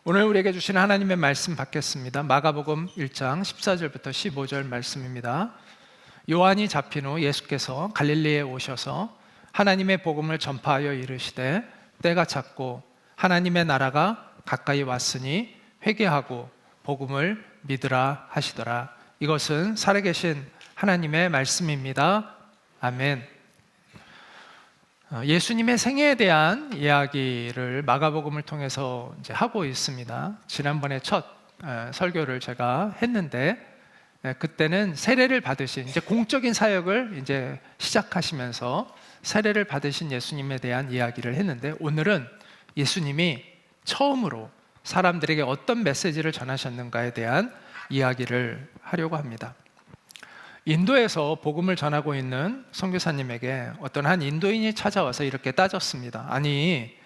오늘 우리에게 주신 하나님의 말씀 받겠습니다. 마가복음 1장 14절부터 15절 말씀입니다. 요한이 잡힌 후 예수께서 갈릴리에 오셔서 하나님의 복음을 전파하여 이르시되 때가 찼고 하나님의 나라가 가까이 왔으니 회개하고 복음을 믿으라 하시더라. 이것은 살아계신 하나님의 말씀입니다. 아멘. 예수님의 생애에 대한 이야기를 마가복음을 통해서 이제 하고 있습니다. 지난번에 첫 설교를 제가 했는데 그때는 세례를 받으신 이제 공적인 사역을 이제 시작하시면서 세례를 받으신 예수님에 대한 이야기를 했는데 오늘은 예수님이 처음으로 사람들에게 어떤 메시지를 전하셨는가에 대한 이야기를 하려고 합니다. 인도에서 복음을 전하고 있는 선교사님에게 어떤 한 인도인이 찾아와서 이렇게 따졌습니다. 아니,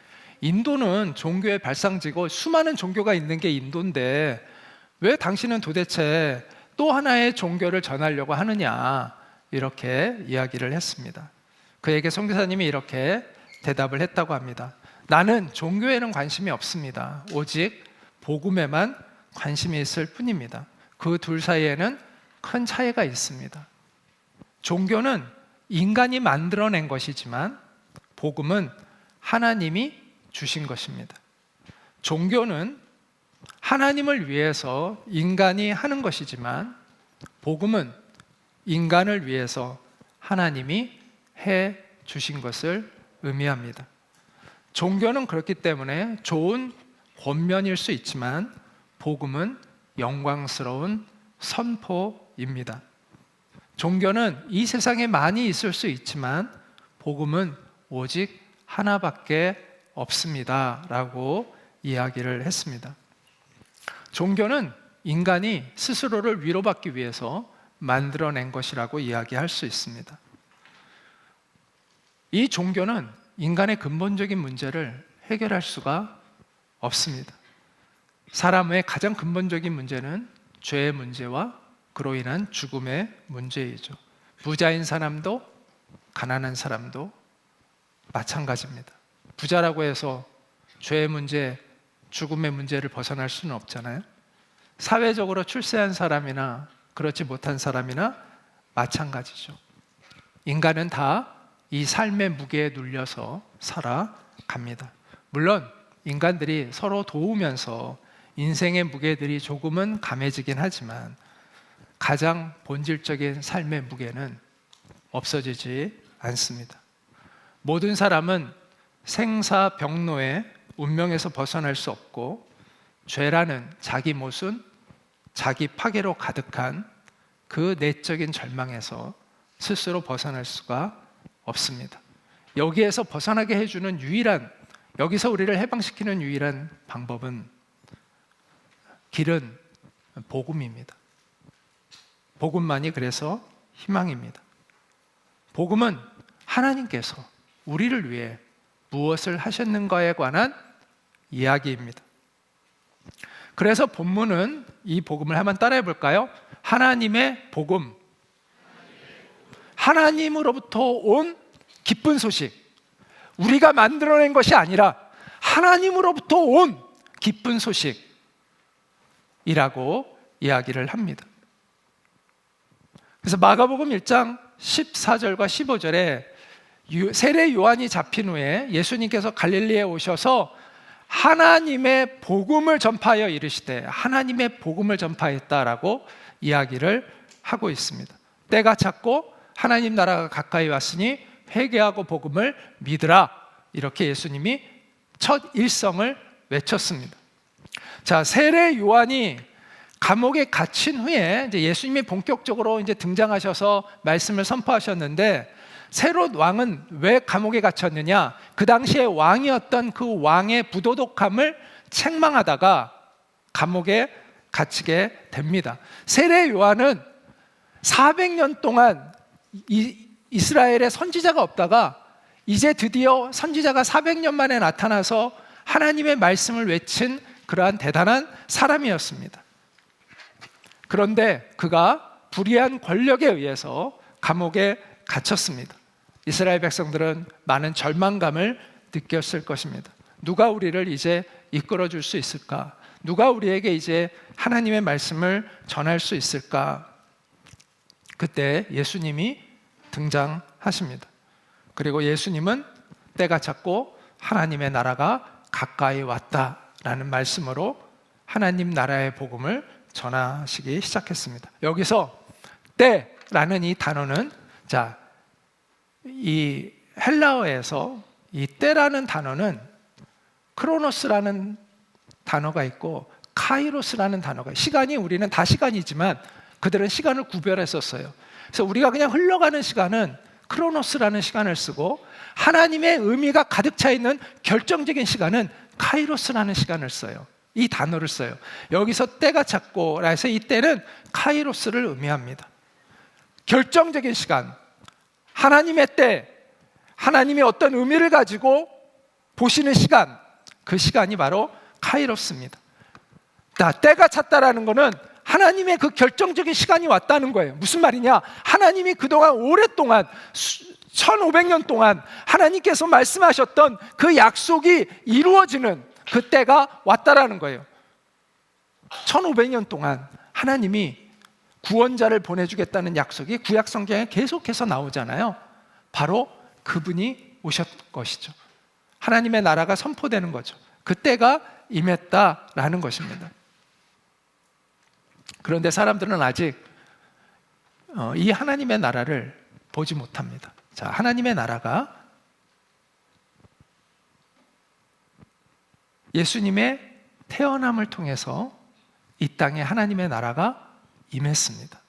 인도는 종교의 발상지고 수많은 종교가 있는 게 인도인데 왜 당신은 도대체 또 하나의 종교를 전하려고 하느냐, 이렇게 이야기를 했습니다. 그에게 선교사님이 이렇게 대답을 했다고 합니다. 나는 종교에는 관심이 없습니다. 오직 복음에만 관심이 있을 뿐입니다. 그 둘 사이에는 큰 차이가 있습니다. 종교는 인간이 만들어낸 것이지만 복음은 하나님이 주신 것입니다. 종교는 하나님을 위해서 인간이 하는 것이지만 복음은 인간을 위해서 하나님이 해 주신 것을 의미합니다. 종교는 그렇기 때문에 좋은 권면일 수 있지만 복음은 영광스러운 선포입니다. 종교는 이 세상에 많이 있을 수 있지만 복음은 오직 하나밖에 없습니다 라고 이야기를 했습니다. 종교는 인간이 스스로를 위로받기 위해서 만들어낸 것이라고 이야기할 수 있습니다. 이 종교는 인간의 근본적인 문제를 해결할 수가 없습니다. 사람의 가장 근본적인 문제는 죄의 문제와 그로 인한 죽음의 문제이죠. 부자인 사람도 가난한 사람도 마찬가지입니다. 부자라고 해서 죄의 문제, 죽음의 문제를 벗어날 수는 없잖아요. 사회적으로 출세한 사람이나 그렇지 못한 사람이나 마찬가지죠. 인간은 다 이 삶의 무게에 눌려서 살아갑니다. 물론 인간들이 서로 도우면서 인생의 무게들이 조금은 감해지긴 하지만 가장 본질적인 삶의 무게는 없어지지 않습니다. 모든 사람은 생사병로의 운명에서 벗어날 수 없고 죄라는 자기 모순, 자기 파괴로 가득한 그 내적인 절망에서 스스로 벗어날 수가 없습니다. 여기에서 벗어나게 해주는 유일한, 여기서 우리를 해방시키는 유일한 방법은 길은 복음입니다. 복음만이 그래서 희망입니다. 복음은 하나님께서 우리를 위해 무엇을 하셨는가에 관한 이야기입니다. 그래서 본문은 이 복음을 한번 따라해 볼까요? 하나님의 복음. 하나님으로부터 온 기쁜 소식. 우리가 만들어낸 것이 아니라 하나님으로부터 온 기쁜 소식이라고 이야기를 합니다. 그래서 마가복음 1장 14절과 15절에 세례 요한이 잡힌 후에 예수님께서 갈릴리에 오셔서 하나님의 복음을 전파하여 이르시되, 하나님의 복음을 전파했다라고 이야기를 하고 있습니다. 때가 찼고 하나님 나라가 가까이 왔으니 회개하고 복음을 믿으라, 이렇게 예수님이 첫 일성을 외쳤습니다. 자, 세례 요한이 감옥에 갇힌 후에 이제 예수님이 본격적으로 이제 등장하셔서 말씀을 선포하셨는데, 헤롯 왕은 왜 감옥에 갇혔느냐? 그 당시에 왕이었던 그 왕의 부도덕함을 책망하다가 감옥에 갇히게 됩니다. 세례 요한은 400년 동안 이스라엘에 선지자가 없다가 이제 드디어 선지자가 400년 만에 나타나서 하나님의 말씀을 외친 그러한 대단한 사람이었습니다. 그런데 그가 불의한 권력에 의해서 감옥에 갇혔습니다. 이스라엘 백성들은 많은 절망감을 느꼈을 것입니다. 누가 우리를 이제 이끌어 줄 수 있을까? 누가 우리에게 이제 하나님의 말씀을 전할 수 있을까? 그때 예수님이 등장하십니다. 그리고 예수님은 때가 찼고 하나님의 나라가 가까이 왔다라는 말씀으로 하나님 나라의 복음을 전하시기 시작했습니다. 여기서 때라는 이 단어는 이 헬라어에서 이 때라는 단어는 크로노스라는 단어가 있고 카이로스라는 단어가 있어요. 시간이 우리는 다 시간이지만 그들은 시간을 구별했었어요. 그래서 우리가 그냥 흘러가는 시간은 크로노스라는 시간을 쓰고 하나님의 의미가 가득 차 있는 결정적인 시간은 카이로스라는 시간을 써요. 이 단어를 써요. 여기서 때가 찼고 라해서 이 때는 카이로스를 의미합니다. 결정적인 시간, 하나님의 때, 하나님이 어떤 의미를 가지고 보시는 시간, 그 시간이 바로 카이로스입니다. 때가 찼다라는 것은 하나님의 그 결정적인 시간이 왔다는 거예요. 무슨 말이냐? 하나님이 그동안 오랫동안 1500년 동안 하나님께서 말씀하셨던 그 약속이 이루어지는 그 때가 왔다라는 거예요. 1500년 동안 하나님이 구원자를 보내주겠다는 약속이 구약 성경에 계속해서 나오잖아요. 바로 그분이 오셨 것이죠. 하나님의 나라가 선포되는 거죠. 그 때가 임했다라는 것입니다. 그런데 사람들은 아직 이 하나님의 나라를 보지 못합니다. 하나님의 나라가 예수님의 태어남을 통해서 이 땅에 하나님의 나라가 임했습니다.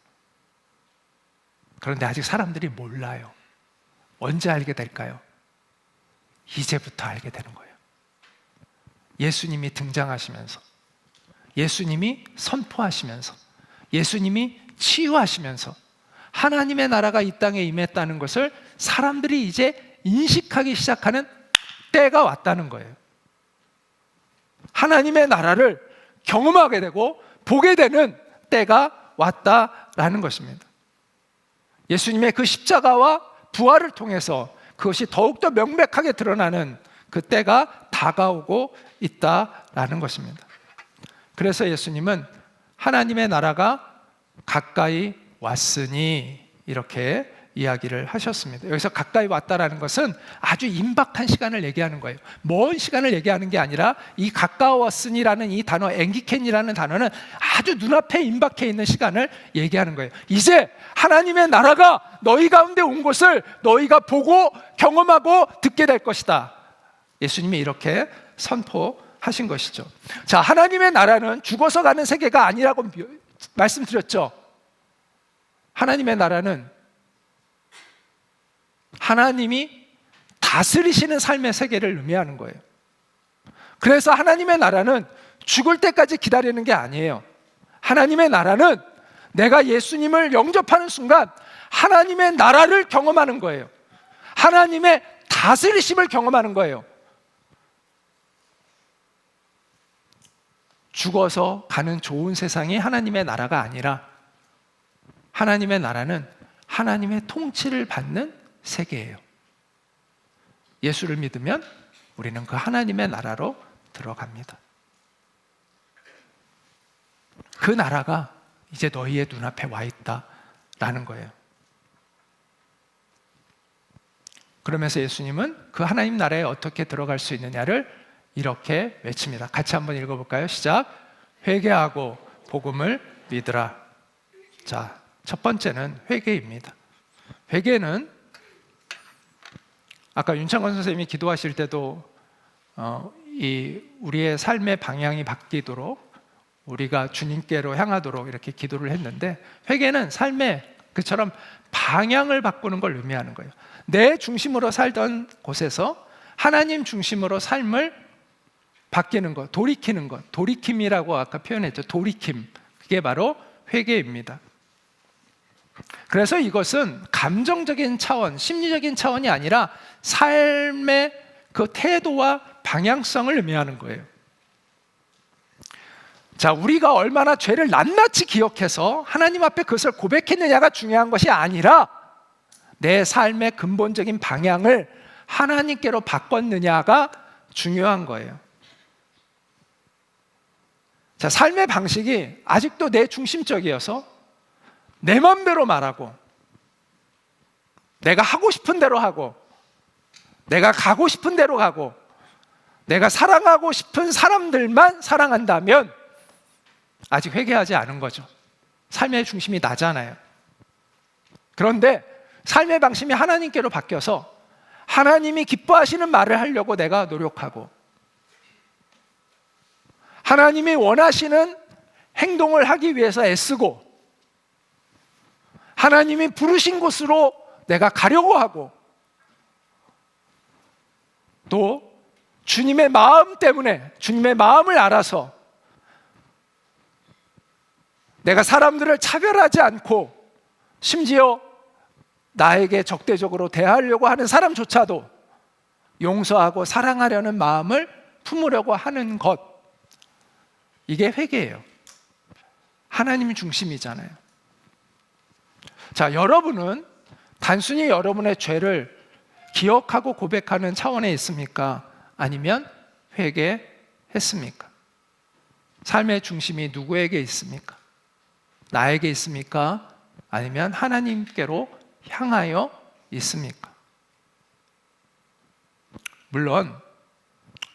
그런데 아직 사람들이 몰라요. 언제 알게 될까요? 이제부터 알게 되는 거예요. 예수님이 등장하시면서, 예수님이 선포하시면서, 예수님이 치유하시면서 하나님의 나라가 이 땅에 임했다는 것을 사람들이 이제 인식하기 시작하는 때가 왔다는 거예요. 하나님의 나라를 경험하게 되고 보게 되는 때가 왔다라는 것입니다. 예수님의 그 십자가와 부활을 통해서 그것이 더욱더 명백하게 드러나는 그 때가 다가오고 있다라는 것입니다. 그래서 예수님은 하나님의 나라가 가까이 왔으니 이렇게 이야기를 하셨습니다. 여기서 가까이 왔다라는 것은 아주 임박한 시간을 얘기하는 거예요. 먼 시간을 얘기하는 게 아니라 이 가까웠으니라는 이 단어, 앵기켄이라는 단어는 아주 눈앞에 임박해 있는 시간을 얘기하는 거예요. 이제 하나님의 나라가 너희 가운데 온 것을 너희가 보고 경험하고 듣게 될 것이다. 예수님이 이렇게 선포하신 것이죠. 하나님의 나라는 죽어서 가는 세계가 아니라고 말씀드렸죠. 하나님의 나라는 하나님이 다스리시는 삶의 세계를 의미하는 거예요. 그래서 하나님의 나라는 죽을 때까지 기다리는 게 아니에요. 하나님의 나라는 내가 예수님을 영접하는 순간 하나님의 나라를 경험하는 거예요. 하나님의 다스리심을 경험하는 거예요. 죽어서 가는 좋은 세상이 하나님의 나라가 아니라 하나님의 나라는 하나님의 통치를 받는 세계예요. 예수를 믿으면 우리는 그 하나님의 나라로 들어갑니다. 그 나라가 이제 너희의 눈앞에 와 있다라는 거예요. 그러면서 예수님은 그 하나님 나라에 어떻게 들어갈 수 있느냐를 이렇게 외칩니다. 같이 한번 읽어볼까요? 시작. 회개하고 복음을 믿으라. 첫 번째는 회개입니다. 회개는 아까 윤창건 선생님이 기도하실 때도 우리의 삶의 방향이 바뀌도록 우리가 주님께로 향하도록 이렇게 기도를 했는데, 회개는 삶의 그처럼 방향을 바꾸는 걸 의미하는 거예요. 내 중심으로 살던 곳에서 하나님 중심으로 삶을 바뀌는 것, 돌이키는 것, 돌이킴이라고 아까 표현했죠. 돌이킴, 그게 바로 회개입니다. 그래서 이것은 감정적인 차원, 심리적인 차원이 아니라 삶의 그 태도와 방향성을 의미하는 거예요. 우리가 얼마나 죄를 낱낱이 기억해서 하나님 앞에 그것을 고백했느냐가 중요한 것이 아니라 내 삶의 근본적인 방향을 하나님께로 바꿨느냐가 중요한 거예요. 자, 삶의 방식이 아직도 내 중심적이어서 내 맘대로 말하고 내가 하고 싶은 대로 하고 내가 가고 싶은 대로 가고 내가 사랑하고 싶은 사람들만 사랑한다면 아직 회개하지 않은 거죠. 삶의 중심이 나잖아요. 그런데 삶의 방식이 하나님께로 바뀌어서 하나님이 기뻐하시는 말을 하려고 내가 노력하고 하나님이 원하시는 행동을 하기 위해서 애쓰고 하나님이 부르신 곳으로 내가 가려고 하고 또 주님의 마음 때문에 주님의 마음을 알아서 내가 사람들을 차별하지 않고 심지어 나에게 적대적으로 대하려고 하는 사람조차도 용서하고 사랑하려는 마음을 품으려고 하는 것, 이게 회개예요. 하나님 중심이잖아요. 자, 여러분은 단순히 여러분의 죄를 기억하고 고백하는 차원에 있습니까? 아니면 회개했습니까? 삶의 중심이 누구에게 있습니까? 나에게 있습니까? 아니면 하나님께로 향하여 있습니까? 물론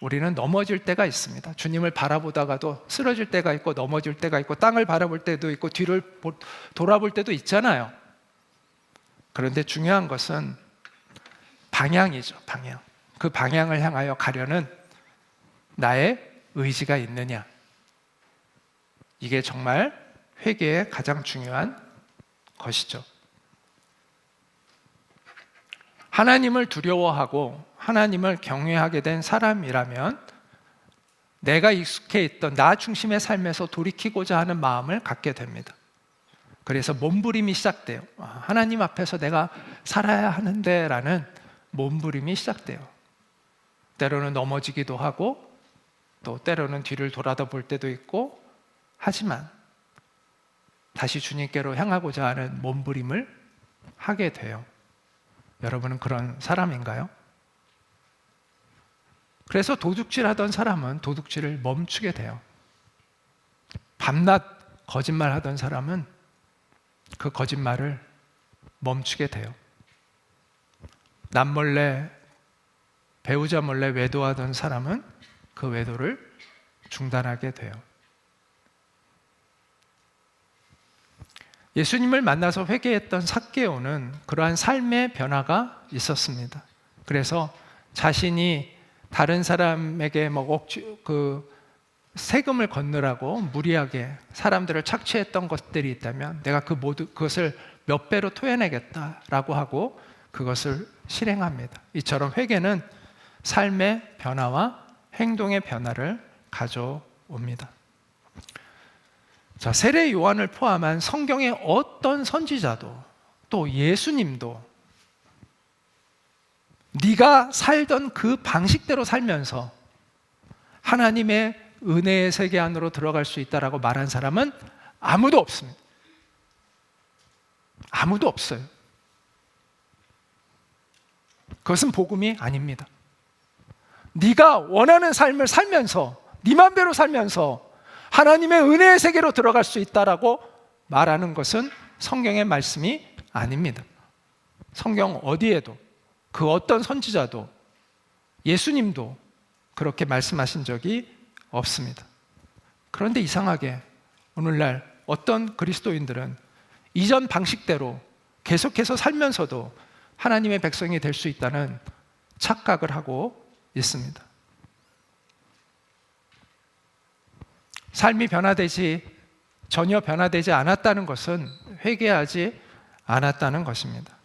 우리는 넘어질 때가 있습니다. 주님을 바라보다가도 쓰러질 때가 있고 넘어질 때가 있고 땅을 바라볼 때도 있고 뒤를 돌아볼 때도 있잖아요. 그런데 중요한 것은 방향이죠. 방향. 그 방향을 향하여 가려는 나의 의지가 있느냐. 이게 정말 회개의 가장 중요한 것이죠. 하나님을 두려워하고 하나님을 경외하게 된 사람이라면 내가 익숙해 있던 나 중심의 삶에서 돌이키고자 하는 마음을 갖게 됩니다. 그래서 몸부림이 시작돼요. 하나님 앞에서 내가 살아야 하는데 라는 몸부림이 시작돼요. 때로는 넘어지기도 하고 또 때로는 뒤를 돌아다 볼 때도 있고 하지만 다시 주님께로 향하고자 하는 몸부림을 하게 돼요. 여러분은 그런 사람인가요? 그래서 도둑질 하던 사람은 도둑질을 멈추게 돼요. 밤낮 거짓말 하던 사람은 그 거짓말을 멈추게 돼요. 남몰래, 배우자 몰래 외도하던 사람은 그 외도를 중단하게 돼요. 예수님을 만나서 회개했던 삭개오는 그러한 삶의 변화가 있었습니다. 그래서 자신이 다른 사람에게 세금을 걷느라고 무리하게 사람들을 착취했던 것들이 있다면 내가 그것을 몇 배로 토해내겠다라고 하고 그것을 실행합니다. 이처럼 회개는 삶의 변화와 행동의 변화를 가져옵니다. 자, 세례 요한을 포함한 성경의 어떤 선지자도 또 예수님도 네가 살던 그 방식대로 살면서 하나님의 은혜의 세계 안으로 들어갈 수 있다라고 말한 사람은 아무도 없습니다. 아무도 없어요. 그것은 복음이 아닙니다. 네가 원하는 삶을 살면서 네 맘대로 살면서 하나님의 은혜의 세계로 들어갈 수 있다라고 말하는 것은 성경의 말씀이 아닙니다. 성경 어디에도 그 어떤 선지자도 예수님도 그렇게 말씀하신 적이 없습니다. 그런데 이상하게 오늘날 어떤 그리스도인들은 이전 방식대로 계속해서 살면서도 하나님의 백성이 될 수 있다는 착각을 하고 있습니다. 삶이 전혀 변화되지 않았다는 것은 회개하지 않았다는 것입니다.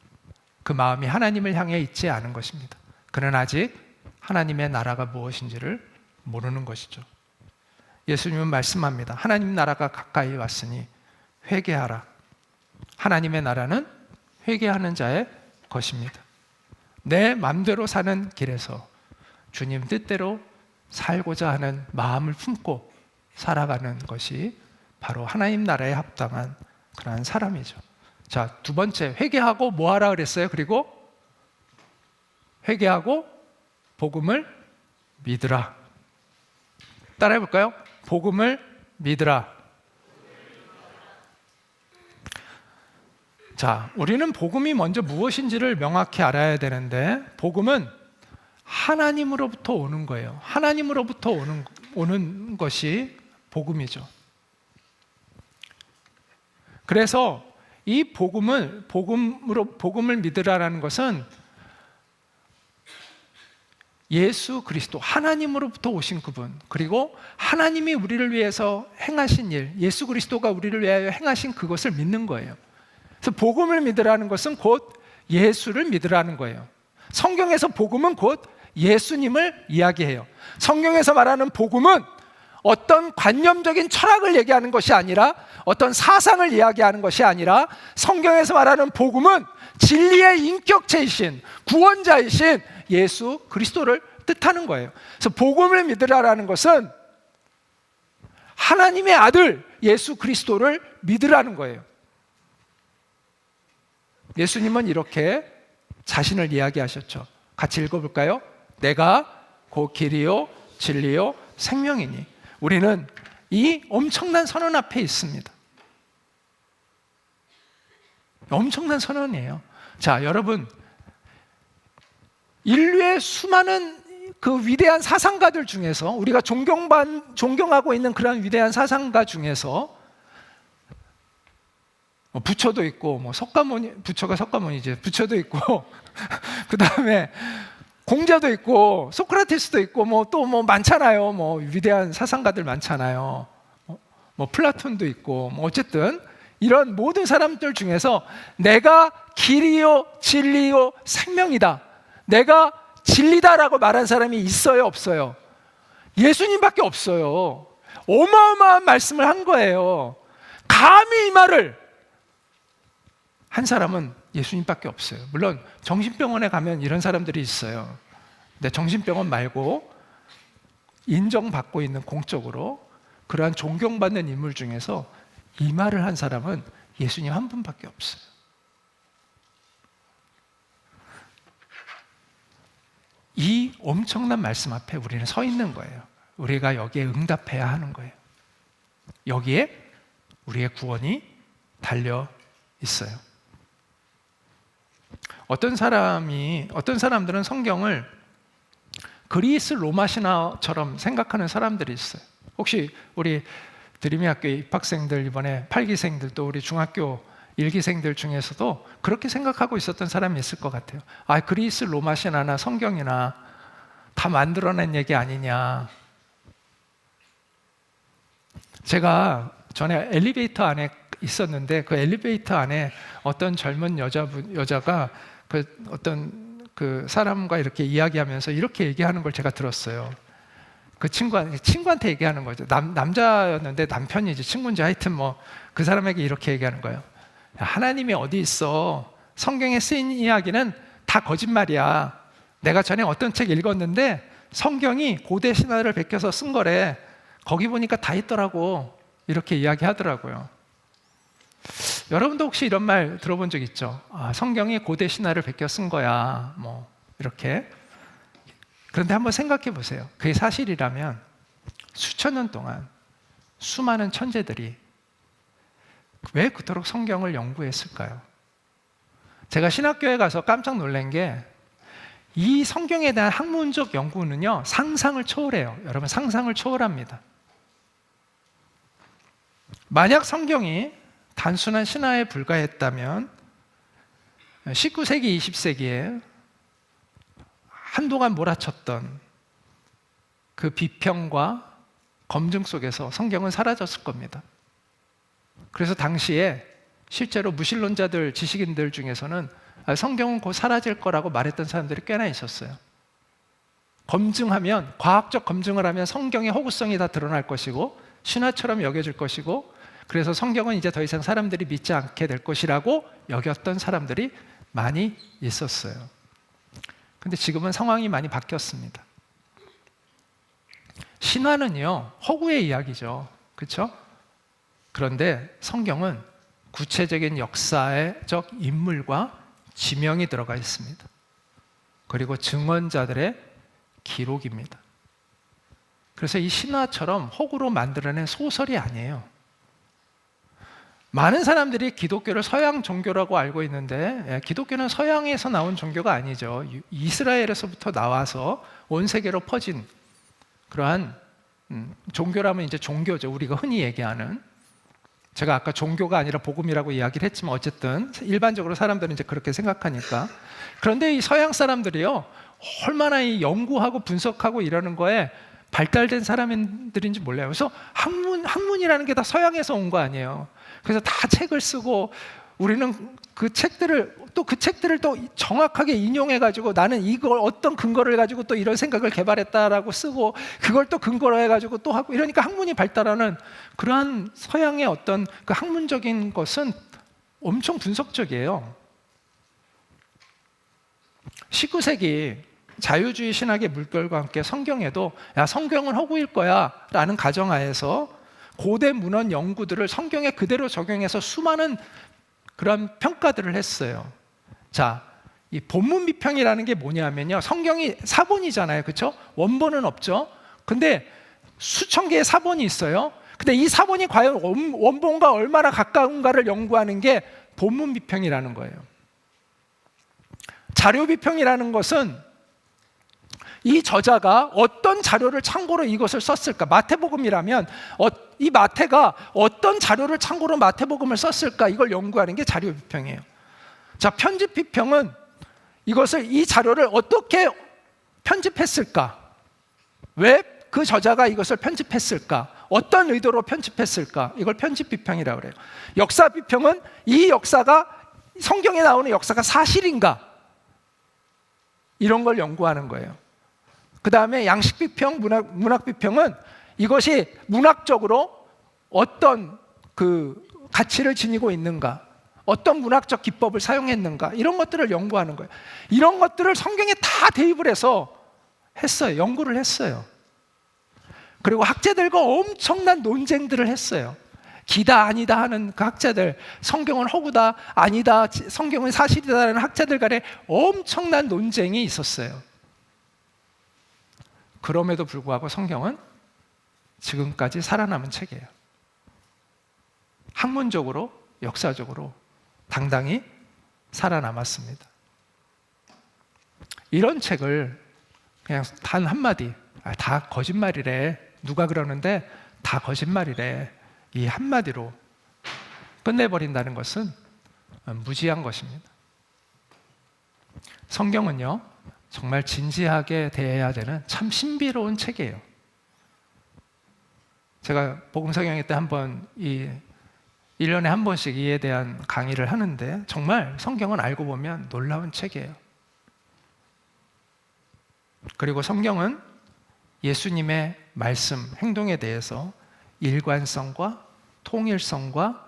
그 마음이 하나님을 향해 있지 않은 것입니다. 그는 아직 하나님의 나라가 무엇인지를 모르는 것이죠. 예수님은 말씀합니다. 하나님 나라가 가까이 왔으니 회개하라. 하나님의 나라는 회개하는 자의 것입니다. 내 맘대로 사는 길에서 주님 뜻대로 살고자 하는 마음을 품고 살아가는 것이 바로 하나님 나라에 합당한 그러한 사람이죠. 자, 두 번째, 회개하고 뭐 하라 그랬어요? 그리고 회개하고 복음을 믿으라. 따라해 볼까요? 복음을 믿으라. 자, 우리는 복음이 먼저 무엇인지를 명확히 알아야 되는데, 복음은 하나님으로부터 오는 거예요. 하나님으로부터 오는 것이 복음이죠. 그래서 이 복음을 믿으라라는 것은 예수 그리스도, 하나님으로부터 오신 그분, 그리고 하나님이 우리를 위해서 행하신 일, 예수 그리스도가 우리를 위하여 행하신 그것을 믿는 거예요. 그래서 복음을 믿으라는 것은 곧 예수를 믿으라는 거예요. 성경에서 복음은 곧 예수님을 이야기해요. 성경에서 말하는 복음은 어떤 관념적인 철학을 얘기하는 것이 아니라, 어떤 사상을 이야기하는 것이 아니라, 성경에서 말하는 복음은 진리의 인격체이신 구원자이신 예수 그리스도를 뜻하는 거예요. 그래서 복음을 믿으라라는 것은 하나님의 아들 예수 그리스도를 믿으라는 거예요. 예수님은 이렇게 자신을 이야기하셨죠. 같이 읽어볼까요? 내가 곧 길이요 진리요 생명이니. 우리는 이 엄청난 선언 앞에 있습니다. 엄청난 선언이에요. 자, 여러분, 인류의 수많은 그 위대한 사상가들 중에서, 우리가 존경하고 있는 그런 위대한 사상가 중에서 부처도 있고, 부처가 석가모니지, 부처도 있고, 그 다음에 공자도 있고, 소크라테스도 있고, 또 많잖아요. 위대한 사상가들 많잖아요. 플라톤도 있고, 어쨌든 이런 모든 사람들 중에서 내가 길이요 진리요 생명이다, 내가 진리다라고 말한 사람이 있어요, 없어요? 예수님밖에 없어요. 어마어마한 말씀을 한 거예요. 감히 이 말을 한 사람은 예수님밖에 없어요. 물론 정신병원에 가면 이런 사람들이 있어요. 근데 정신병원 말고 인정받고 있는 공적으로 그러한 존경받는 인물 중에서 이 말을 한 사람은 예수님 한 분밖에 없어요. 이 엄청난 말씀 앞에 우리는 서 있는 거예요. 우리가 여기에 응답해야 하는 거예요. 여기에 우리의 구원이 달려 있어요. 어떤 사람들은 성경을 그리스 로마 신화처럼 생각하는 사람들이 있어요. 혹시 우리 드림이 학교 입학생들, 이번에 8기생들, 또 우리 중학교 1기생들 중에서도 그렇게 생각하고 있었던 사람이 있을 것 같아요. 그리스 로마 신화나 성경이나 다 만들어낸 얘기 아니냐. 제가 전에 엘리베이터 안에 있었는데, 그 엘리베이터 안에 어떤 젊은 여자가 어떤 사람과 이렇게 이야기하면서 이렇게 얘기하는 걸 제가 들었어요. 그 친구한테 얘기하는 거죠. 남자였는데 남편이지 친구인지 하여튼 그 사람에게 이렇게 얘기하는 거예요. 하나님이 어디 있어? 성경에 쓰인 이야기는 다 거짓말이야. 내가 전에 어떤 책 읽었는데 성경이 고대 신화를 베껴서 쓴 거래. 거기 보니까 다 있더라고. 이렇게 이야기하더라고요. 여러분도 혹시 이런 말 들어본 적 있죠? 성경이 고대 신화를 베껴 쓴 거야. 이렇게. 그런데 한번 생각해 보세요. 그게 사실이라면 수천 년 동안 수많은 천재들이 왜 그토록 성경을 연구했을까요? 제가 신학교에 가서 깜짝 놀란 게, 이 성경에 대한 학문적 연구는요, 상상을 초월해요. 여러분, 상상을 초월합니다. 만약 성경이 단순한 신화에 불과했다면 19세기, 20세기에 한동안 몰아쳤던 그 비평과 검증 속에서 성경은 사라졌을 겁니다. 그래서 당시에 실제로 무신론자들, 지식인들 중에서는 성경은 곧 사라질 거라고 말했던 사람들이 꽤나 있었어요. 검증하면, 과학적 검증을 하면 성경의 허구성이 다 드러날 것이고 신화처럼 여겨질 것이고, 그래서 성경은 이제 더 이상 사람들이 믿지 않게 될 것이라고 여겼던 사람들이 많이 있었어요. 근데 지금은 상황이 많이 바뀌었습니다. 신화는요, 허구의 이야기죠. 그렇죠? 그런데 성경은 구체적인 역사적 인물과 지명이 들어가 있습니다. 그리고 증언자들의 기록입니다. 그래서 이 신화처럼 호구로 만들어낸 소설이 아니에요. 많은 사람들이 기독교를 서양 종교라고 알고 있는데 기독교는 서양에서 나온 종교가 아니죠. 이스라엘에서부터 나와서 온 세계로 퍼진 그러한 종교라면 이제 종교죠. 우리가 흔히 얘기하는. 제가 아까 종교가 아니라 복음이라고 이야기를 했지만 어쨌든 일반적으로 사람들은 이제 그렇게 생각하니까. 그런데 이 서양 사람들이요, 얼마나 이 연구하고 분석하고 이러는 거에 발달된 사람들인지 몰라요. 그래서 학문이라는 게 다 서양에서 온 거 아니에요. 그래서 다 책을 쓰고 우리는 그 책들을 또 정확하게 인용해가지고 나는 이걸 어떤 근거를 가지고 또 이런 생각을 개발했다라고 쓰고 그걸 또 근거로 해가지고 또 하고 이러니까 학문이 발달하는 그러한 서양의 어떤 그 학문적인 것은 엄청 분석적이에요. 19세기 자유주의 신학의 물결과 함께 성경에도 야, 성경은 허구일 거야 라는 가정하에서 고대 문헌 연구들을 성경에 그대로 적용해서 수많은 그런 평가들을 했어요. 자, 이 본문 비평이라는 게 뭐냐면요, 성경이 사본이잖아요, 그렇죠? 원본은 없죠. 근데 수천 개의 사본이 있어요. 근데 이 사본이 과연 원본과 얼마나 가까운가를 연구하는 게 본문 비평이라는 거예요. 자료 비평이라는 것은 이 저자가 어떤 자료를 참고로 이것을 썼을까? 마태복음이라면 이 마태가 어떤 자료를 참고로 마태복음을 썼을까? 이걸 연구하는 게 자료 비평이에요. 자, 편집 비평은 이 자료를 어떻게 편집했을까? 왜 그 저자가 이것을 편집했을까? 어떤 의도로 편집했을까? 이걸 편집 비평이라고 그래요. 역사 비평은 이 역사가 성경에 나오는 역사가 사실인가? 이런 걸 연구하는 거예요. 그 다음에 양식 비평, 문학 비평은 이것이 문학적으로 어떤 그 가치를 지니고 있는가, 어떤 문학적 기법을 사용했는가, 이런 것들을 연구하는 거예요. 이런 것들을 성경에 다 대입을 해서 했어요. 연구를 했어요. 그리고 학자들과 엄청난 논쟁들을 했어요. 기다 아니다 하는 그 학자들, 성경은 허구다 아니다, 성경은 사실이다 하는 학자들 간에 엄청난 논쟁이 있었어요. 그럼에도 불구하고 성경은 지금까지 살아남은 책이에요. 학문적으로, 역사적으로 당당히 살아남았습니다. 이런 책을 그냥 단 한마디, 다 거짓말이래, 누가 그러는데 다 거짓말이래, 이 한마디로 끝내버린다는 것은 무지한 것입니다. 성경은요, 정말 진지하게 대해야 되는 참 신비로운 책이에요. 제가 복음성경회 때 한번 1년에 한 번씩 이에 대한 강의를 하는데 정말 성경은 알고 보면 놀라운 책이에요. 그리고 성경은 예수님의 말씀, 행동에 대해서 일관성과 통일성과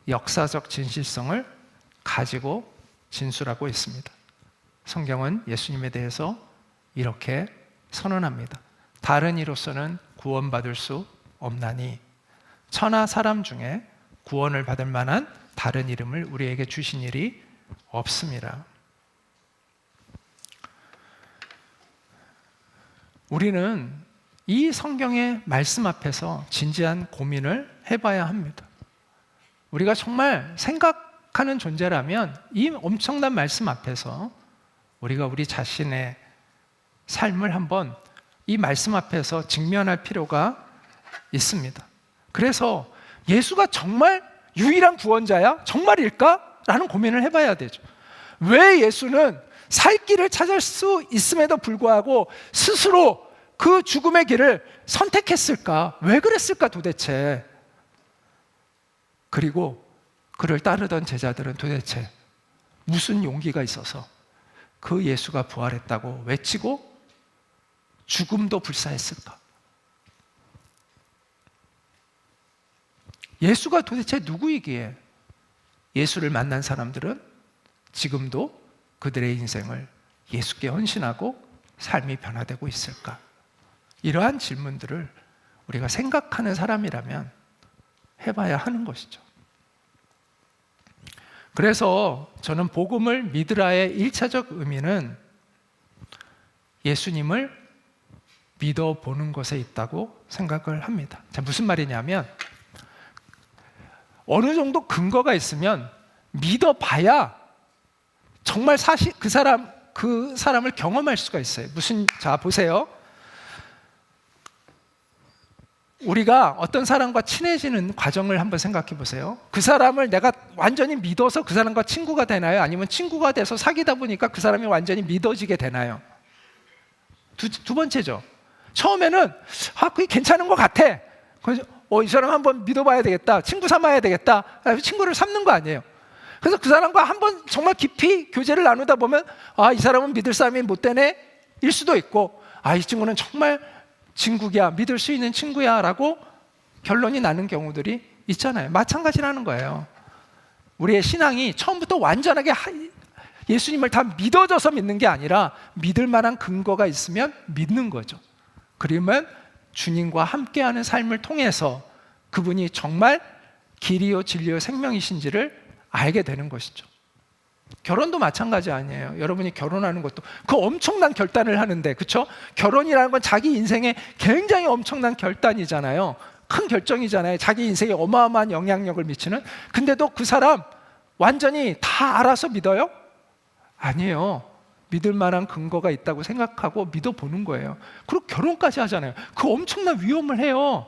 역사적 진실성을 가지고 진술하고 있습니다. 성경은 예수님에 대해서 이렇게 선언합니다. 다른 이로서는 구원받을 수 없나니 천하 사람 중에 구원을 받을 만한 다른 이름을 우리에게 주신 일이 없습니다. 우리는 이 성경의 말씀 앞에서 진지한 고민을 해봐야 합니다. 우리가 정말 생각하는 존재라면 이 엄청난 말씀 앞에서 우리가 우리 자신의 삶을 한번 이 말씀 앞에서 직면할 필요가 있습니다. 그래서 예수가 정말 유일한 구원자야? 정말일까? 라는 고민을 해봐야 되죠. 왜 예수는 살 길을 찾을 수 있음에도 불구하고 스스로 그 죽음의 길을 선택했을까? 왜 그랬을까 도대체? 그리고 그를 따르던 제자들은 도대체 무슨 용기가 있어서 그 예수가 부활했다고 외치고 죽음도 불사했을까? 예수가 도대체 누구이기에 예수를 만난 사람들은 지금도 그들의 인생을 예수께 헌신하고 삶이 변화되고 있을까? 이러한 질문들을 우리가 생각하는 사람이라면 해봐야 하는 것이죠. 그래서 저는 복음을 믿으라의 1차적 의미는 예수님을 믿어보는 것에 있다고 생각을 합니다. 자, 무슨 말이냐면 어느 정도 근거가 있으면 믿어봐야 정말 사실 그 사람을 경험할 수가 있어요. 자, 보세요. 우리가 어떤 사람과 친해지는 과정을 한번 생각해 보세요. 그 사람을 내가 완전히 믿어서 그 사람과 친구가 되나요? 아니면 친구가 돼서 사귀다 보니까 그 사람이 완전히 믿어지게 되나요? 두 번째죠. 처음에는 그게 괜찮은 것 같아. 그래서 이 사람 한번 믿어봐야 되겠다. 친구 삼아야 되겠다. 친구를 삼는 거 아니에요. 그래서 그 사람과 한번 정말 깊이 교제를 나누다 보면 이 사람은 믿을 사람이 못 되네 일 수도 있고 이 친구는 정말 친구야, 믿을 수 있는 친구야 라고 결론이 나는 경우들이 있잖아요. 마찬가지라는 거예요. 우리의 신앙이 처음부터 완전하게 예수님을 다 믿어져서 믿는 게 아니라 믿을 만한 근거가 있으면 믿는 거죠. 그러면 주님과 함께하는 삶을 통해서 그분이 정말 길이요 진리요 생명이신지를 알게 되는 것이죠. 결혼도 마찬가지 아니에요. 여러분이 결혼하는 것도 그 엄청난 결단을 하는데, 그렇죠? 결혼이라는 건 자기 인생에 굉장히 엄청난 결단이잖아요. 큰 결정이잖아요. 자기 인생에 어마어마한 영향력을 미치는. 근데도 그 사람 완전히 다 알아서 믿어요? 아니에요. 믿을 만한 근거가 있다고 생각하고 믿어보는 거예요. 그리고 결혼까지 하잖아요. 그 엄청난 위험을 해요.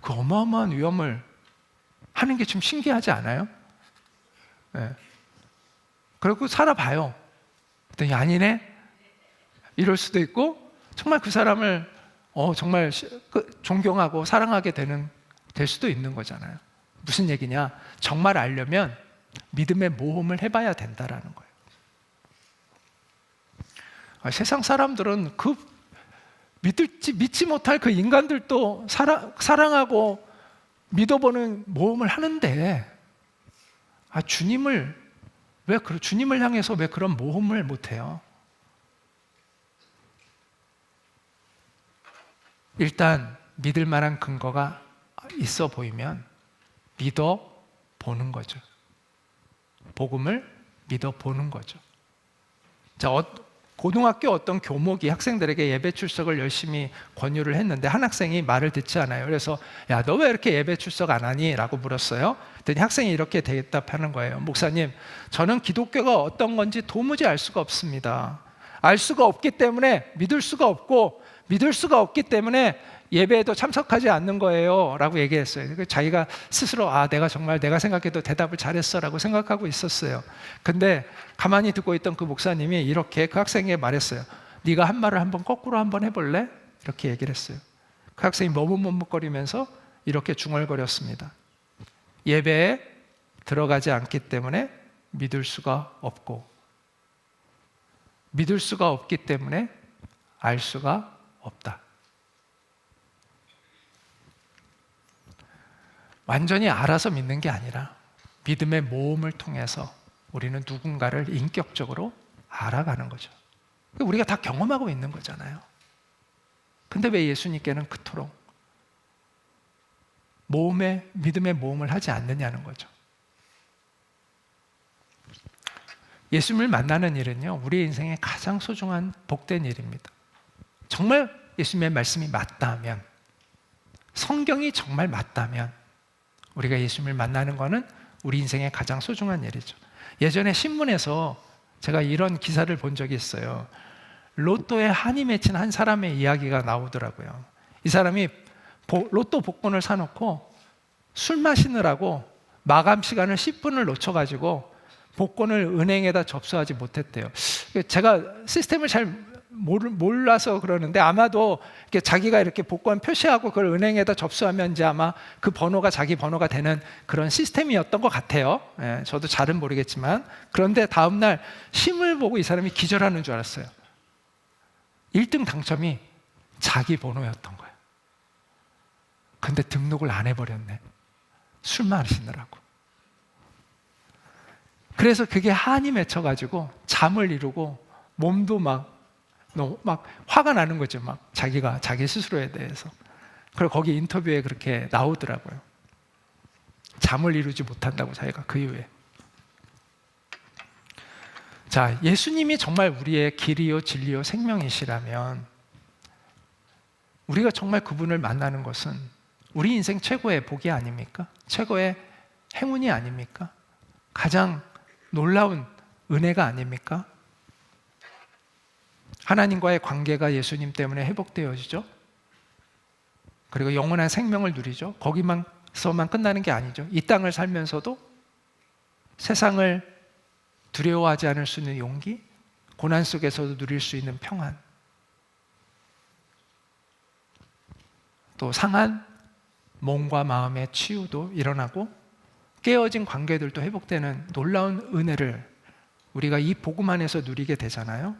그 어마어마한 위험을 하는 게 좀 신기하지 않아요? 네. 그리고 살아봐요. 그랬더니 아니네? 이럴 수도 있고 정말 그 사람을 정말 존경하고 사랑하게 될 수도 있는 거잖아요. 무슨 얘기냐? 정말 알려면 믿음의 모험을 해봐야 된다라는 거예요. 세상 사람들은 믿지 못할 그 인간들도 사랑하고 믿어보는 모험을 하는데 주님을 향해서 왜 그런 모험을 못해요? 일단 믿을 만한 근거가 있어 보이면 믿어보는 거죠. 복음을 믿어보는 거죠. 자, 고등학교 어떤 교목이 학생들에게 예배 출석을 열심히 권유를 했는데 한 학생이 말을 듣지 않아요. 그래서 야, 너 왜 이렇게 예배 출석 안 하니? 라고 물었어요. 그랬더니 학생이 이렇게 대답하는 거예요. 목사님, 저는 기독교가 어떤 건지 도무지 알 수가 없습니다. 알 수가 없기 때문에 믿을 수가 없고 믿을 수가 없기 때문에 예배에도 참석하지 않는 거예요 라고 얘기했어요. 자기가 스스로 내가 정말 내가 생각해도 대답을 잘했어 라고 생각하고 있었어요. 근데 가만히 듣고 있던 그 목사님이 이렇게 그 학생에게 말했어요. 네가 한 말을 한번 거꾸로 한번 해볼래? 이렇게 얘기를 했어요. 그 학생이 머뭇머뭇거리면서 이렇게 중얼거렸습니다. 예배에 들어가지 않기 때문에 믿을 수가 없고 믿을 수가 없기 때문에 알 수가 없다. 완전히 알아서 믿는 게 아니라 믿음의 모험을 통해서 우리는 누군가를 인격적으로 알아가는 거죠. 우리가 다 경험하고 있는 거잖아요. 근데 왜 예수님께는 그토록 믿음의 모험을 하지 않느냐는 거죠. 예수님을 만나는 일은요, 우리 인생의 가장 소중한 복된 일입니다. 정말 예수님의 말씀이 맞다면, 성경이 정말 맞다면 우리가 예수님을 만나는 것은 우리 인생의 가장 소중한 일이죠. 예전에 신문에서 제가 이런 기사를 본 적이 있어요. 로또에 한이 맺힌 한 사람의 이야기가 나오더라고요. 이 사람이 로또 복권을 사놓고 술 마시느라고 마감 시간을 10분을 놓쳐가지고 복권을 은행에다 접수하지 못했대요. 제가 시스템을 잘 몰라서 그러는데 아마도 이렇게 자기가 이렇게 복권 표시하고 그걸 은행에다 접수하면 이제 아마 그 번호가 자기 번호가 되는 그런 시스템이었던 것 같아요. 저도 잘은 모르겠지만. 그런데 다음날 심을 보고 이 사람이 기절하는 줄 알았어요. 1등 당첨이 자기 번호였던 거예요. 근데 등록을 안 해버렸네. 술 마시느라고. 그래서 그게 한이 맺혀가지고 잠을 이루고 몸도 막 화가 나는 거죠. 자기가 자기 스스로에 대해서. 그리고 거기 인터뷰에 그렇게 나오더라고요. 잠을 이루지 못한다고 자기가 그 이후에. 자, 예수님이 정말 우리의 길이요 진리요 생명이시라면 우리가 정말 그분을 만나는 것은 우리 인생 최고의 복이 아닙니까? 최고의 행운이 아닙니까? 가장 놀라운 은혜가 아닙니까? 하나님과의 관계가 예수님 때문에 회복되어지죠. 그리고 영원한 생명을 누리죠. 거기만서만 끝나는 게 아니죠. 이 땅을 살면서도 세상을 두려워하지 않을 수 있는 용기, 고난 속에서도 누릴 수 있는 평안, 또 상한 몸과 마음의 치유도 일어나고 깨어진 관계들도 회복되는 놀라운 은혜를 우리가 이 복음 안에서 누리게 되잖아요.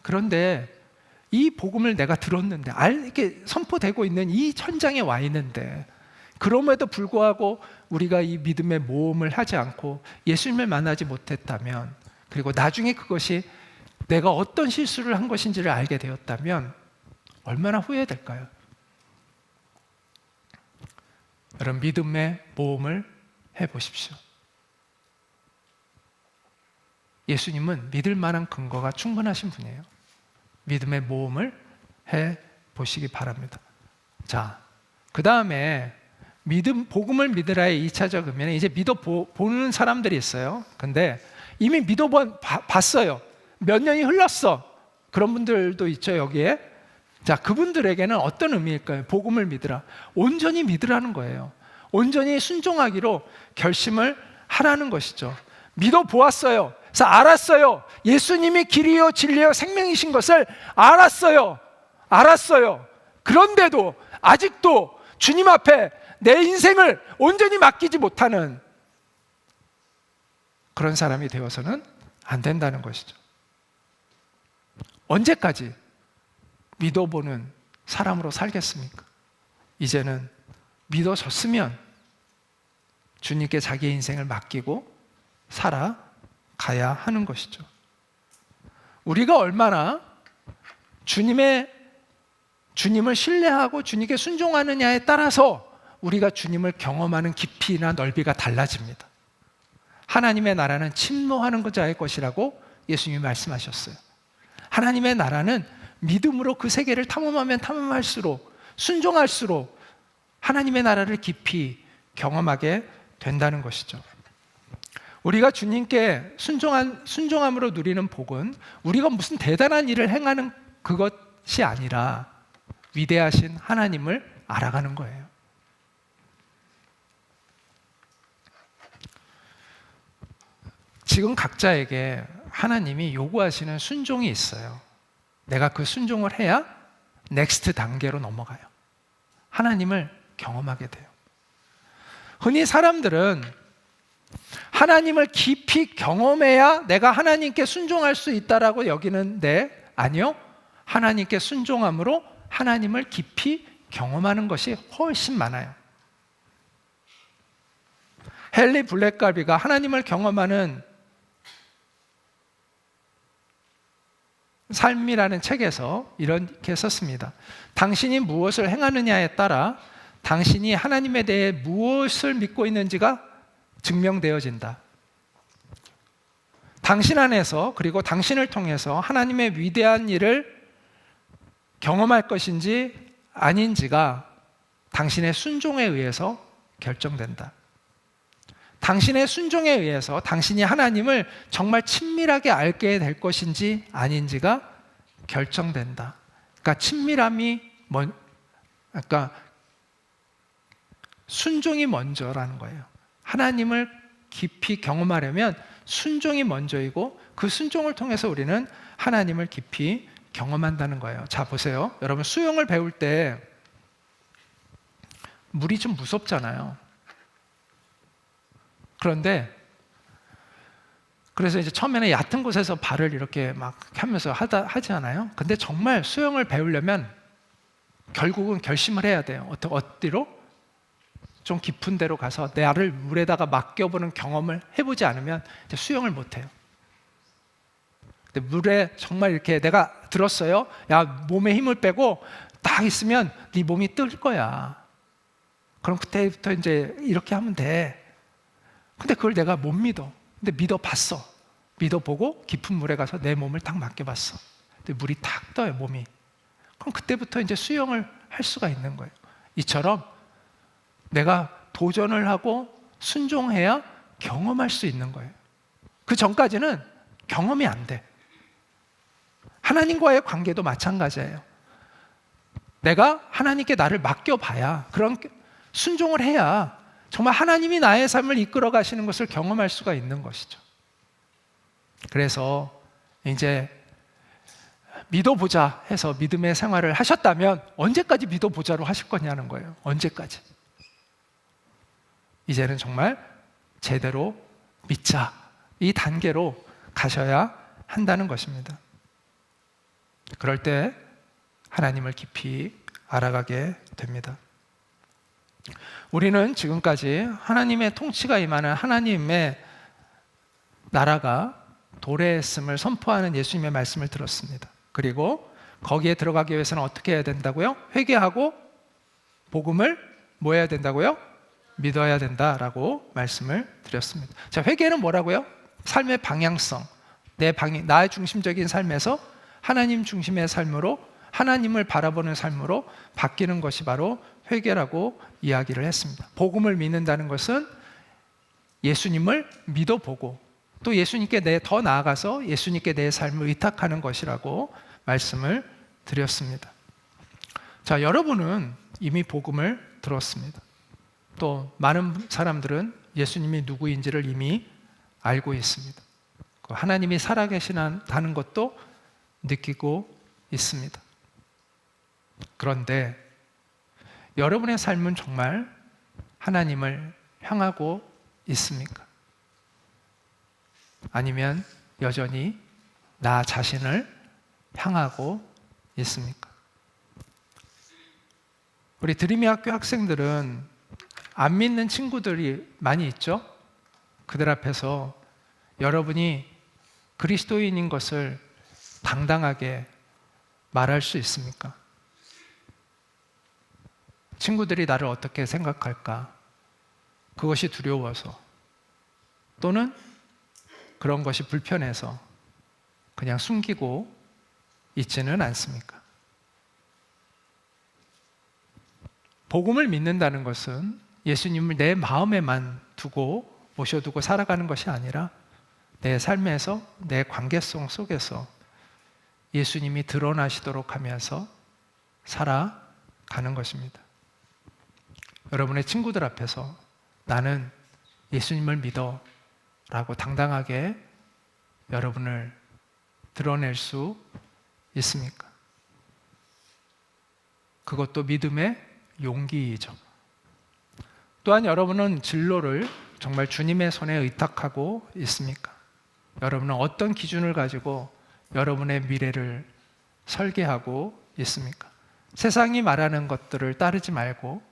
그런데 이 복음을 내가 들었는데, 이렇게 선포되고 있는 이 현장에 와 있는데, 그럼에도 불구하고 우리가 이 믿음의 모험을 하지 않고 예수님을 만나지 못했다면, 그리고 나중에 그것이 내가 어떤 실수를 한 것인지를 알게 되었다면 얼마나 후회될까요? 여러분, 믿음의 모험을 해보십시오. 예수님은 믿을 만한 근거가 충분하신 분이에요. 믿음의 모험을 해보시기 바랍니다. 자, 그 다음에 복음을 믿으라의 2차적 의미는 이제 믿어보는 사람들이 있어요. 근데 이미 믿어봤어요. 몇 년이 흘렀어. 그런 분들도 있죠, 여기에. 자, 그분들에게는 어떤 의미일까요? 복음을 믿으라. 온전히 믿으라는 거예요. 온전히 순종하기로 결심을 하라는 것이죠. 믿어보았어요. 그래서 알았어요. 예수님이 길이요 진리요 생명이신 것을 알았어요. 그런데도 아직도 주님 앞에 내 인생을 온전히 맡기지 못하는 그런 사람이 되어서는 안 된다는 것이죠. 언제까지 믿어보는 사람으로 살겠습니까? 이제는 믿어졌으면 주님께 자기의 인생을 맡기고 살아가야 하는 것이죠. 우리가 얼마나 주님을 신뢰하고 주님께 순종하느냐에 따라서 우리가 주님을 경험하는 깊이나 넓이가 달라집니다. 하나님의 나라는 침노하는 자의 것이라고 예수님이 말씀하셨어요. 하나님의 나라는 믿음으로 그 세계를 탐험하면 탐험할수록, 순종할수록 하나님의 나라를 깊이 경험하게 된다는 것이죠. 우리가 주님께 순종함으로 누리는 복은 우리가 무슨 대단한 일을 행하는 그것이 아니라 위대하신 하나님을 알아가는 거예요. 지금 각자에게 하나님이 요구하시는 순종이 있어요. 내가 그 순종을 해야 넥스트 단계로 넘어가요. 하나님을 경험하게 돼요. 흔히 사람들은 하나님을 깊이 경험해야 내가 하나님께 순종할 수 있다라고 여기는데, 아니요. 하나님께 순종함으로 하나님을 깊이 경험하는 것이 훨씬 많아요. 헨리 블랙갈비가 하나님을 경험하는 삶이라는 책에서 이렇게 썼습니다. 당신이 무엇을 행하느냐에 따라 당신이 하나님에 대해 무엇을 믿고 있는지가 증명되어진다. 당신 안에서, 그리고 당신을 통해서 하나님의 위대한 일을 경험할 것인지 아닌지가 당신의 순종에 의해서 결정된다. 당신의 순종에 의해서 당신이 하나님을 정말 친밀하게 알게 될 것인지 아닌지가 결정된다. 그러니까 친밀함이 순종이 먼저라는 거예요. 하나님을 깊이 경험하려면 순종이 먼저이고, 그 순종을 통해서 우리는 하나님을 깊이 경험한다는 거예요. 자, 보세요. 여러분, 수영을 배울 때 물이 좀 무섭잖아요. 그래서 이제 처음에는 얕은 곳에서 발을 이렇게 막 하면서 하지 않아요? 근데 정말 수영을 배우려면 결국은 결심을 해야 돼요. 어디로? 좀 깊은 데로 가서 나를 물에다가 맡겨보는 경험을 해보지 않으면 이제 수영을 못해요. 근데 물에 정말 이렇게 내가 들었어요. 야, 몸에 힘을 빼고 딱 있으면 네 몸이 뜰 거야. 그럼 그때부터 이제 이렇게 하면 돼. 근데 그걸 내가 못 믿어. 근데 믿어봤어. 믿어보고 깊은 물에 가서 내 몸을 딱 맡겨봤어. 근데 물이 탁 떠요, 몸이. 그럼 그때부터 이제 수영을 할 수가 있는 거예요. 이처럼 내가 도전을 하고 순종해야 경험할 수 있는 거예요. 그 전까지는 경험이 안 돼. 하나님과의 관계도 마찬가지예요. 내가 하나님께 나를 맡겨봐야, 그런 순종을 해야 정말 하나님이 나의 삶을 이끌어 가시는 것을 경험할 수가 있는 것이죠. 그래서 이제 믿어보자 해서 믿음의 생활을 하셨다면 언제까지 믿어보자로 하실 거냐는 거예요. 언제까지? 이제는 정말 제대로 믿자, 이 단계로 가셔야 한다는 것입니다. 그럴 때 하나님을 깊이 알아가게 됩니다. 우리는 지금까지 하나님의 통치가 임하는 하나님의 나라가 도래했음을 선포하는 예수님의 말씀을 들었습니다. 그리고 거기에 들어가기 위해서는 어떻게 해야 된다고요? 회개하고 복음을 뭐 해야 된다고요? 믿어야 된다라고 말씀을 드렸습니다. 자, 회개는 뭐라고요? 삶의 방향성, 나의 중심적인 삶에서 하나님 중심의 삶으로, 하나님을 바라보는 삶으로 바뀌는 것이 바로 회개라고 이야기를 했습니다. 복음을 믿는다는 것은 예수님을 믿어보고 또 예수님께 더 나아가서 예수님께 내 삶을 의탁하는 것이라고 말씀을 드렸습니다. 자, 여러분은 이미 복음을 들었습니다. 또 많은 사람들은 예수님이 누구인지를 이미 알고 있습니다. 하나님이 살아계시다는 것도 느끼고 있습니다. 그런데 여러분의 삶은 정말 하나님을 향하고 있습니까? 아니면 여전히 나 자신을 향하고 있습니까? 우리 드림이 학교 학생들은 안 믿는 친구들이 많이 있죠? 그들 앞에서 여러분이 그리스도인인 것을 당당하게 말할 수 있습니까? 친구들이 나를 어떻게 생각할까? 그것이 두려워서, 또는 그런 것이 불편해서 그냥 숨기고 있지는 않습니까? 복음을 믿는다는 것은 예수님을 내 마음에만 모셔두고 살아가는 것이 아니라 내 삶에서, 내 관계성 속에서 예수님이 드러나시도록 하면서 살아가는 것입니다. 여러분의 친구들 앞에서 나는 예수님을 믿어 라고 당당하게 여러분을 드러낼 수 있습니까? 그것도 믿음의 용기이죠. 또한 여러분은 진로를 정말 주님의 손에 의탁하고 있습니까? 여러분은 어떤 기준을 가지고 여러분의 미래를 설계하고 있습니까? 세상이 말하는 것들을 따르지 말고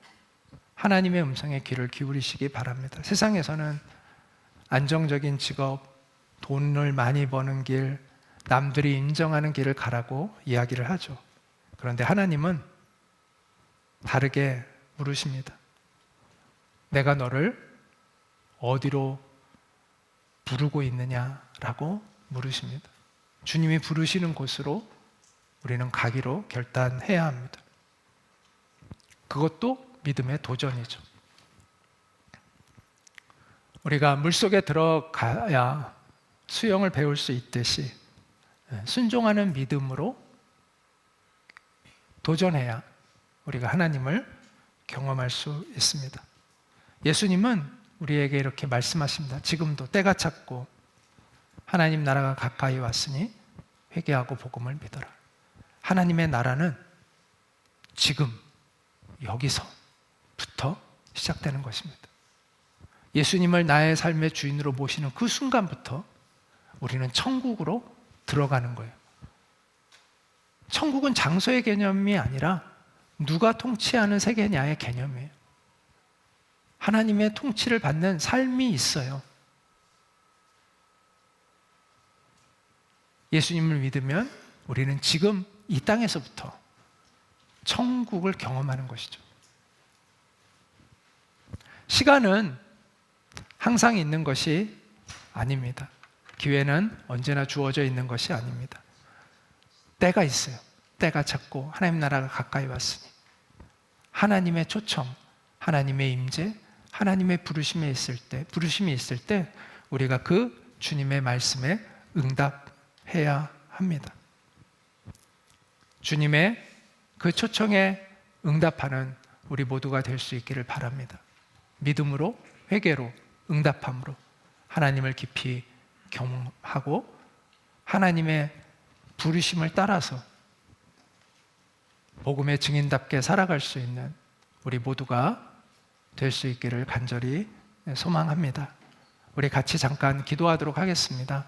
하나님의 음성에 귀를 기울이시기 바랍니다. 세상에서는 안정적인 직업, 돈을 많이 버는 길, 남들이 인정하는 길을 가라고 이야기를 하죠. 그런데 하나님은 다르게 물으십니다. 내가 너를 어디로 부르고 있느냐라고 물으십니다. 주님이 부르시는 곳으로 우리는 가기로 결단해야 합니다. 그것도 믿음의 도전이죠. 우리가 물속에 들어가야 수영을 배울 수 있듯이 순종하는 믿음으로 도전해야 우리가 하나님을 경험할 수 있습니다. 예수님은 우리에게 이렇게 말씀하십니다. 지금도 때가 찼고 하나님 나라가 가까이 왔으니 회개하고 복음을 믿어라. 하나님의 나라는 지금 여기서부터 시작되는 것입니다. 예수님을 나의 삶의 주인으로 모시는 그 순간부터 우리는 천국으로 들어가는 거예요. 천국은 장소의 개념이 아니라 누가 통치하는 세계냐의 개념이에요. 하나님의 통치를 받는 삶이 있어요. 예수님을 믿으면 우리는 지금 이 땅에서부터 천국을 경험하는 것이죠. 시간은 항상 있는 것이 아닙니다. 기회는 언제나 주어져 있는 것이 아닙니다. 때가 있어요. 때가 찼고 하나님 나라가 가까이 왔으니 하나님의 초청, 하나님의 임재, 하나님의 부르심이 있을 때 우리가 그 주님의 말씀에 응답해야 합니다. 주님의 그 초청에 응답하는 우리 모두가 될 수 있기를 바랍니다. 믿음으로, 회개로, 응답함으로 하나님을 깊이 경험하고 하나님의 부르심을 따라서 복음의 증인답게 살아갈 수 있는 우리 모두가 될 수 있기를 간절히 소망합니다. 우리 같이 잠깐 기도하도록 하겠습니다.